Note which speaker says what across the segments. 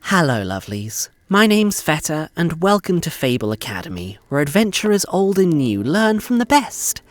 Speaker 1: Hello lovelies, my name's Feta and welcome to Fable Academy, where adventurers old and new learn from the best,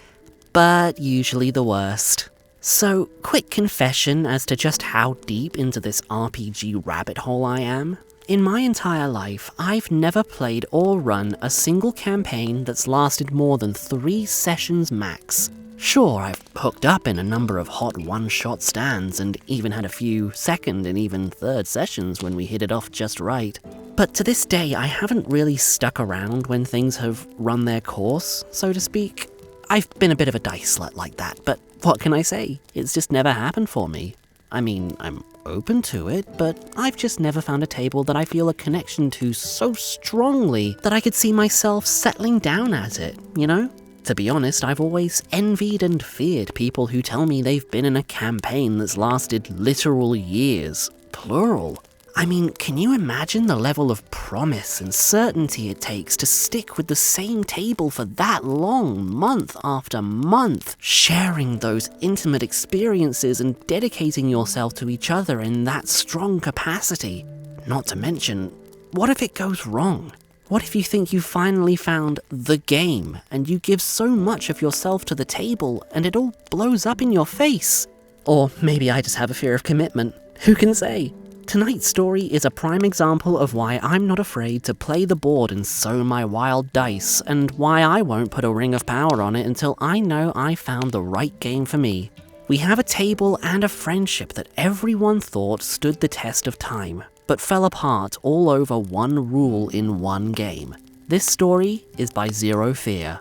Speaker 1: but usually the worst. So, quick confession as to just how deep into this RPG rabbit hole I am. In my entire life, I've never played or run a single campaign that's lasted more than 3 sessions max. Sure, I've hooked up in a number of hot one-shot stands and even had a few second and even third sessions when we hit it off just right. But to this day, I haven't really stuck around when things have run their course, so to speak. I've been a bit of a dice slut like that, but what can I say? It's just never happened for me. I mean, I'm open to it, but I've just never found a table that I feel a connection to so strongly that I could see myself settling down at it, you know? To be honest, I've always envied and feared people who tell me they've been in a campaign that's lasted literal years, plural. I mean, can you imagine the level of promise and certainty it takes to stick with the same table for that long, month after month, sharing those intimate experiences and dedicating yourself to each other in that strong capacity? Not to mention, what if it goes wrong? What if you think you finally found the game, and you give so much of yourself to the table, and it all blows up in your face? Or maybe I just have a fear of commitment. Who can say? Tonight's story is a prime example of why I'm not afraid to play the board and sow my wild dice, and why I won't put a ring of power on it until I know I found the right game for me. We have a table and a friendship that everyone thought stood the test of time, but fell apart all over one rule in one game. This story is by Zero Fear.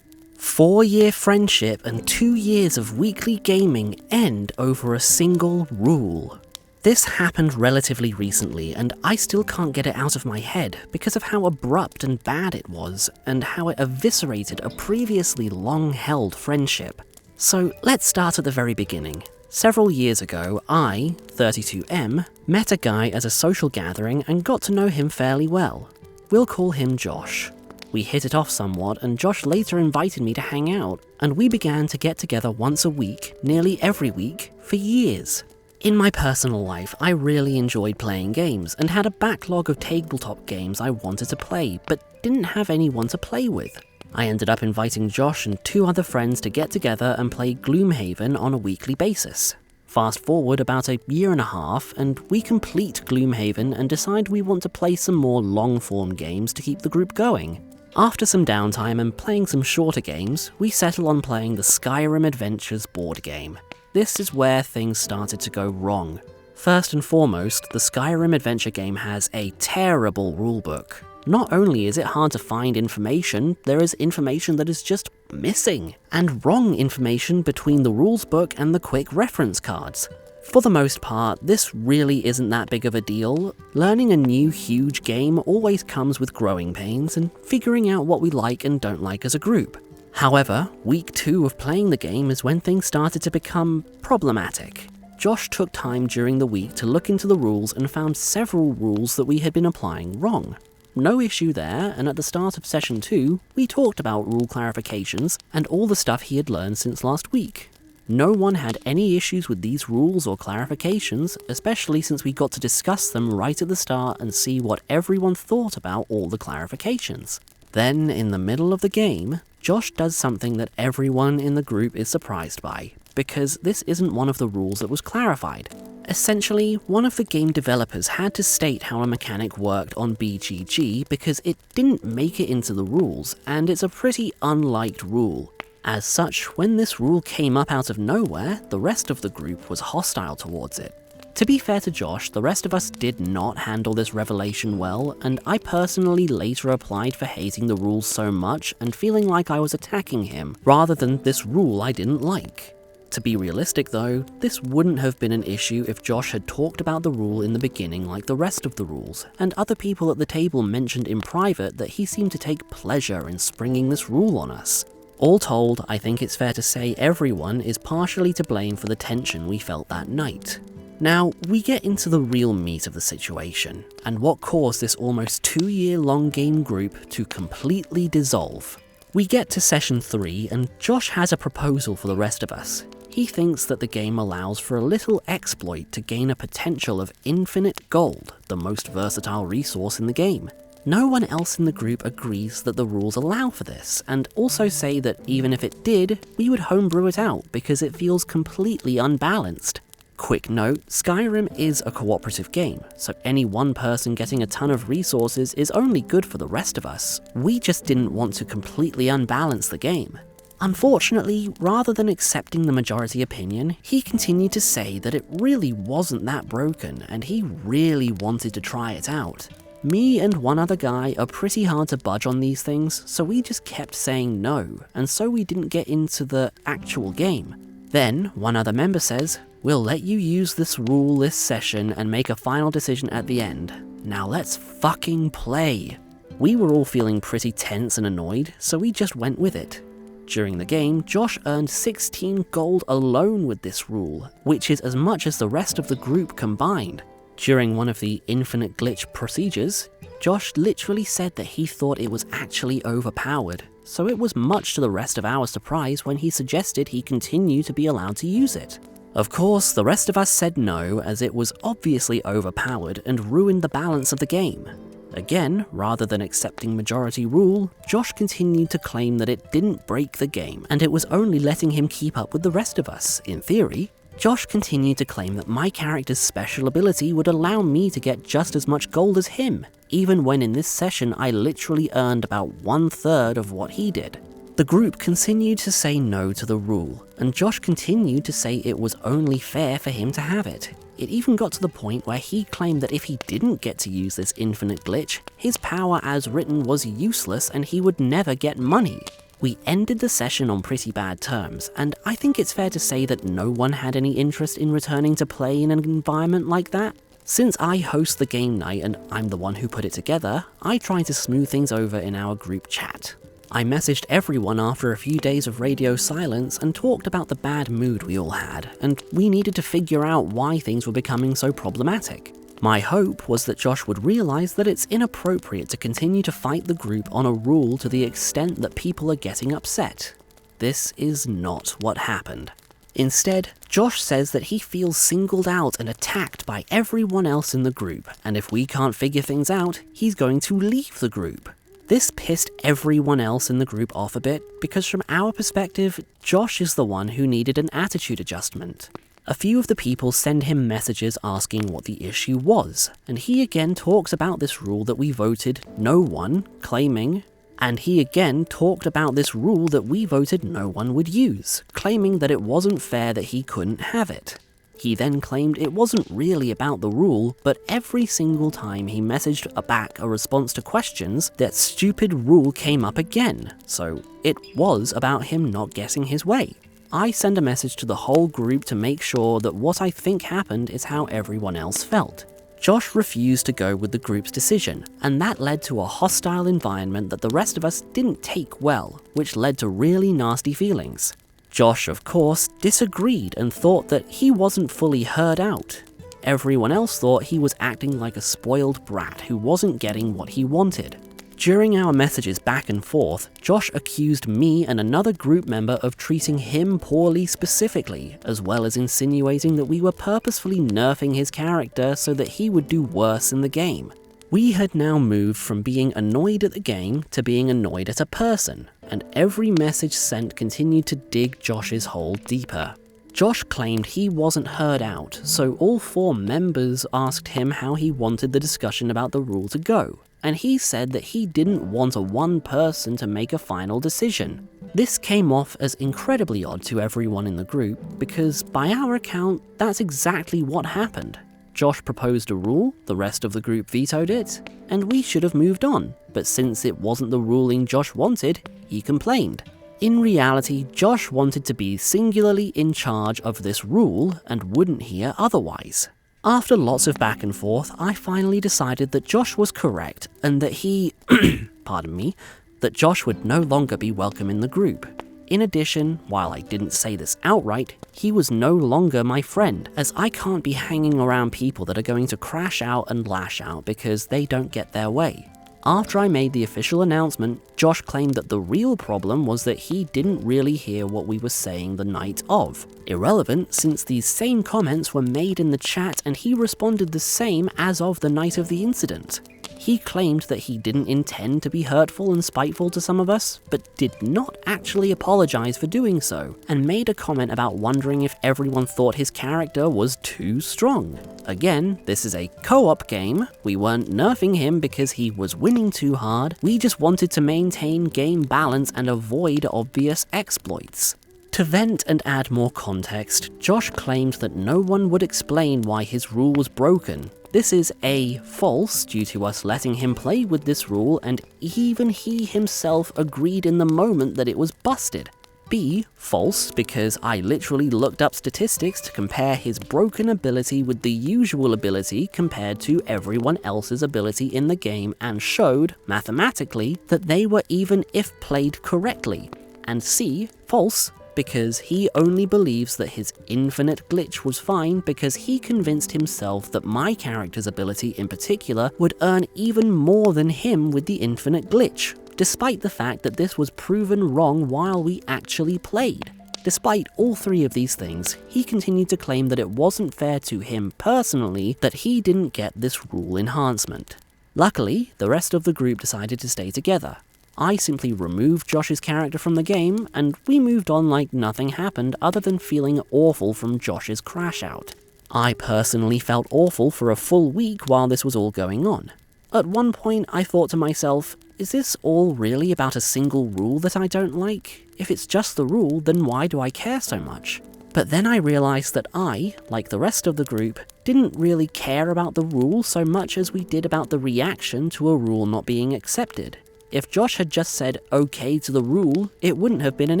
Speaker 1: 4-year friendship and 2 years of weekly gaming end over a single rule. This happened relatively recently, and I still can't get it out of my head because of how abrupt and bad it was, and how it eviscerated a previously long-held friendship. So let's start at the very beginning. Several years ago, I, 32M, met a guy at a social gathering and got to know him fairly well. We'll call him Josh. We hit it off somewhat, and Josh later invited me to hang out, and we began to get together once a week, nearly every week, for years. In my personal life, I really enjoyed playing games and had a backlog of tabletop games I wanted to play, but didn't have anyone to play with. I ended up inviting Josh and 2 other friends to get together and play Gloomhaven on a weekly basis. Fast forward about a year and a half, and we complete Gloomhaven and decide we want to play some more long-form games to keep the group going. After some downtime and playing some shorter games, we settle on playing the Skyrim Adventures board game. This is where things started to go wrong. First and foremost, the Skyrim Adventure Game has a terrible rulebook. Not only is it hard to find information, there is information that is just missing, and wrong information between the rules book and the quick reference cards. For the most part, this really isn't that big of a deal. Learning a new huge game always comes with growing pains and figuring out what we like and don't like as a group. However, week 2 of playing the game is when things started to become problematic. Josh took time during the week to look into the rules and found several rules that we had been applying wrong. No issue there, and at the start of session 2, we talked about rule clarifications and all the stuff he had learned since last week. No one had any issues with these rules or clarifications, especially since we got to discuss them right at the start and see what everyone thought about all the clarifications. Then, in the middle of the game, Josh does something that everyone in the group is surprised by, because this isn't one of the rules that was clarified. Essentially, one of the game developers had to state how a mechanic worked on BGG because it didn't make it into the rules, and it's a pretty unliked rule. As such, when this rule came up out of nowhere, the rest of the group was hostile towards it. To be fair to Josh, the rest of us did not handle this revelation well, and I personally later applied for hating the rules so much and feeling like I was attacking him, rather than this rule I didn't like. To be realistic though, this wouldn't have been an issue if Josh had talked about the rule in the beginning like the rest of the rules, and other people at the table mentioned in private that he seemed to take pleasure in springing this rule on us. All told, I think it's fair to say everyone is partially to blame for the tension we felt that night. Now, we get into the real meat of the situation, and what caused this almost 2-year-long game group to completely dissolve. We get to session 3, and Josh has a proposal for the rest of us. He thinks that the game allows for a little exploit to gain a potential of infinite gold, the most versatile resource in the game. No one else in the group agrees that the rules allow for this, and also say that even if it did, we would homebrew it out because it feels completely unbalanced. Quick note, Skyrim is a cooperative game, so any one person getting a ton of resources is only good for the rest of us. We just didn't want to completely unbalance the game. Unfortunately, rather than accepting the majority opinion, he continued to say that it really wasn't that broken and he really wanted to try it out. Me and one other guy are pretty hard to budge on these things, so we just kept saying no, and so we didn't get into the actual game. Then, one other member says, "We'll let you use this rule this session and make a final decision at the end. Now let's fucking play." We were all feeling pretty tense and annoyed, so we just went with it. During the game, Josh earned 16 gold alone with this rule, which is as much as the rest of the group combined. During one of the infinite glitch procedures, Josh literally said that he thought it was actually overpowered, so it was much to the rest of our surprise when he suggested he continue to be allowed to use it. Of course, the rest of us said no, as it was obviously overpowered and ruined the balance of the game. Again, rather than accepting majority rule, Josh continued to claim that it didn't break the game, and it was only letting him keep up with the rest of us, in theory. Josh continued to claim that my character's special ability would allow me to get just as much gold as him, even when in this session I literally earned about 1/3 of what he did. The group continued to say no to the rule, and Josh continued to say it was only fair for him to have it. It even got to the point where he claimed that if he didn't get to use this infinite glitch, his power as written was useless and he would never get money. We ended the session on pretty bad terms, and I think it's fair to say that no one had any interest in returning to play in an environment like that. Since I host the game night and I'm the one who put it together, I try to smooth things over in our group chat. I messaged everyone after a few days of radio silence and talked about the bad mood we all had, and we needed to figure out why things were becoming so problematic. My hope was that Josh would realize that it's inappropriate to continue to fight the group on a rule to the extent that people are getting upset. This is not what happened. Instead, Josh says that he feels singled out and attacked by everyone else in the group, and if we can't figure things out, he's going to leave the group. This pissed everyone else in the group off a bit, because from our perspective, Josh is the one who needed an attitude adjustment. A few of the people send him messages asking what the issue was, and he again talks about this rule that we voted no one, claiming, and he again talked about this rule that we voted no one would use, claiming that it wasn't fair that he couldn't have it. He then claimed it wasn't really about the rule, but every single time he messaged back a response to questions, that stupid rule came up again, so it was about him not getting his way. I send a message to the whole group to make sure that what I think happened is how everyone else felt. Josh refused to go with the group's decision, and that led to a hostile environment that the rest of us didn't take well, which led to really nasty feelings. Josh, of course, disagreed and thought that he wasn't fully heard out. Everyone else thought he was acting like a spoiled brat who wasn't getting what he wanted. During our messages back and forth, Josh accused me and another group member of treating him poorly specifically, as well as insinuating that we were purposefully nerfing his character so that he would do worse in the game. We had now moved from being annoyed at the game to being annoyed at a person, and every message sent continued to dig Josh's hole deeper. Josh claimed he wasn't heard out, so all 4 members asked him how he wanted the discussion about the rule to go, and he said that he didn't want a one person to make a final decision. This came off as incredibly odd to everyone in the group, because by our account, that's exactly what happened. Josh proposed a rule, the rest of the group vetoed it, and we should have moved on, but since it wasn't the ruling Josh wanted, he complained. In reality, Josh wanted to be singularly in charge of this rule and wouldn't hear otherwise. After lots of back and forth, I finally decided that Josh was correct and that he, that Josh would no longer be welcome in the group. In addition, while I didn't say this outright, he was no longer my friend, as I can't be hanging around people that are going to crash out and lash out because they don't get their way. After I made the official announcement, Josh claimed that the real problem was that he didn't really hear what we were saying the night of. Irrelevant, since these same comments were made in the chat and he responded the same as of the night of the incident. He claimed that he didn't intend to be hurtful and spiteful to some of us, but did not actually apologize for doing so, and made a comment about wondering if everyone thought his character was too strong. Again, this is a co-op game. We weren't nerfing him because he was winning too hard, we just wanted to maintain game balance and avoid obvious exploits. To vent and add more context, Josh claimed that no one would explain why his rule was broken. This is A, false due to us letting him play with this rule, and even he himself agreed in the moment that it was busted. B, false because I literally looked up statistics to compare his broken ability with the usual ability compared to everyone else's ability in the game and showed, mathematically, that they were even if played correctly. And C, false because he only believes that his infinite glitch was fine because he convinced himself that my character's ability in particular would earn even more than him with the infinite glitch, despite the fact that this was proven wrong while we actually played. Despite all three of these things, he continued to claim that it wasn't fair to him personally that he didn't get this rule enhancement. Luckily, the rest of the group decided to stay together. I simply removed Josh's character from the game, and we moved on like nothing happened other than feeling awful from Josh's crash out. I personally felt awful for a full week while this was all going on. At one point I thought to myself, is this all really about a single rule that I don't like? If it's just the rule, then why do I care so much? But then I realized that I, like the rest of the group, didn't really care about the rule so much as we did about the reaction to a rule not being accepted. If Josh had just said okay to the rule, it wouldn't have been an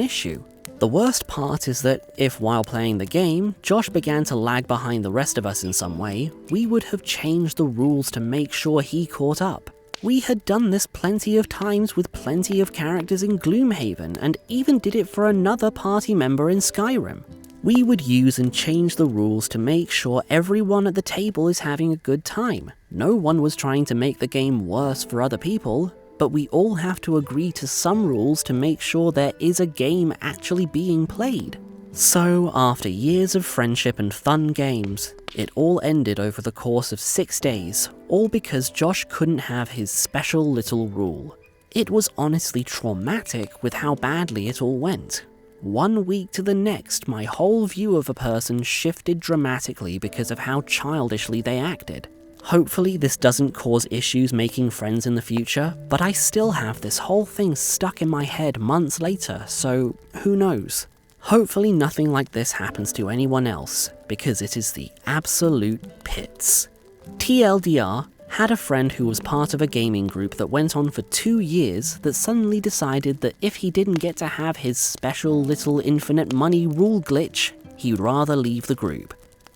Speaker 1: issue. The worst part is that if while playing the game, Josh began to lag behind the rest of us in some way, we would have changed the rules to make sure he caught up. We had done this plenty of times with plenty of characters in Gloomhaven, and even did it for another party member in Skyrim. We would use and change the rules to make sure everyone at the table is having a good time. No one was trying to make the game worse for other people, but we all have to agree to some rules to make sure there is a game actually being played. So, after years of friendship and fun games, it all ended over the course of 6 days, all because Josh couldn't have his special little rule. It was honestly traumatic with how badly it all went. 1 week to the next, my whole view of a person shifted dramatically because of how childishly they acted. Hopefully this doesn't cause issues making friends in the future, but I still have this whole thing stuck in my head months later, so who knows? Hopefully nothing like this happens to anyone else, because it is the absolute pits. TLDR had a friend who was part of a gaming group that went on for 2 years that suddenly decided that if he didn't get to have his special little infinite money rule glitch, he'd rather leave the group.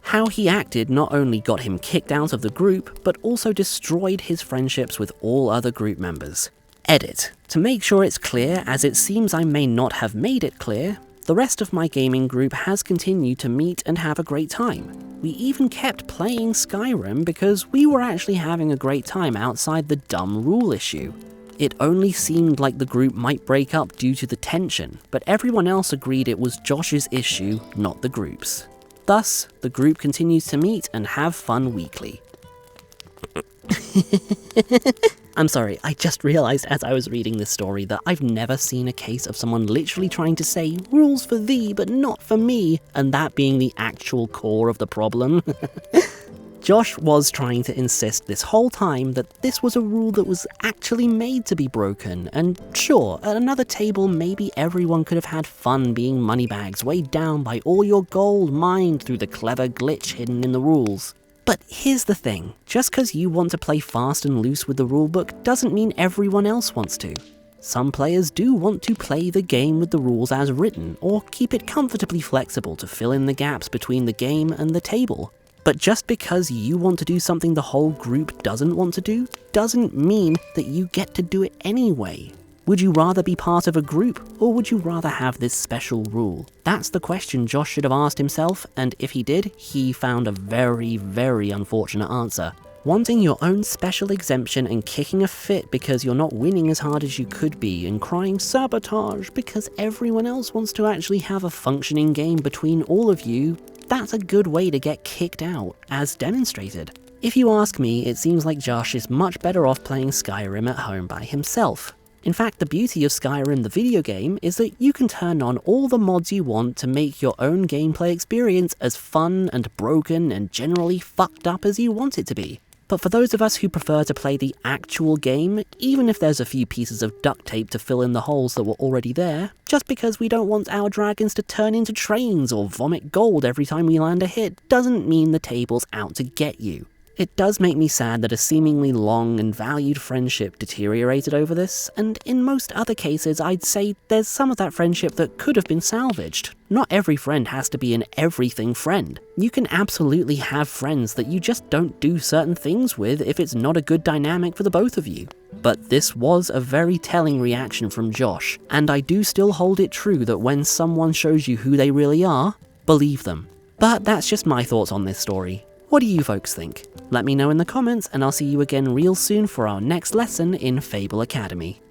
Speaker 1: How he acted not only got him kicked out of the group, but also destroyed his friendships with all other group members. Edit. To make sure it's clear, as it seems I may not have made it clear, the rest of my gaming group has continued to meet and have a great time. We even kept playing Skyrim because we were actually having a great time outside the dumb rule issue. It only seemed like the group might break up due to the tension, but everyone else agreed it was Josh's issue, not the group's. Thus, the group continues to meet and have fun weekly. I'm sorry, I just realized as I was reading this story that I've never seen a case of someone literally trying to say, rules for thee but not for me, and that being the actual core of the problem. Josh was trying to insist this whole time that this was a rule that was actually made to be broken, and sure, at another table maybe everyone could have had fun being moneybags weighed down by all your gold mined through the clever glitch hidden in the rules. But here's the thing, just because you want to play fast and loose with the rulebook doesn't mean everyone else wants to. Some players do want to play the game with the rules as written, or keep it comfortably flexible to fill in the gaps between the game and the table. But just because you want to do something the whole group doesn't want to do, doesn't mean that you get to do it anyway. Would you rather be part of a group, or would you rather have this special rule? That's the question Josh should have asked himself, and if he did, he found a very, very unfortunate answer. Wanting your own special exemption and kicking a fit because you're not winning as hard as you could be, and crying sabotage because everyone else wants to actually have a functioning game between all of you, that's a good way to get kicked out, as demonstrated. If you ask me, it seems like Josh is much better off playing Skyrim at home by himself. In fact, the beauty of Skyrim the video game is that you can turn on all the mods you want to make your own gameplay experience as fun and broken and generally fucked up as you want it to be. But for those of us who prefer to play the actual game, even if there's a few pieces of duct tape to fill in the holes that were already there, just because we don't want our dragons to turn into trains or vomit gold every time we land a hit doesn't mean the table's out to get you. It does make me sad that a seemingly long and valued friendship deteriorated over this, and in most other cases I'd say there's some of that friendship that could have been salvaged. Not every friend has to be an everything friend. You can absolutely have friends that you just don't do certain things with if it's not a good dynamic for the both of you. But this was a very telling reaction from Josh, and I do still hold it true that when someone shows you who they really are, believe them. But that's just my thoughts on this story. What do you folks think? Let me know in the comments, and I'll see you again real soon for our next lesson in Fable Academy.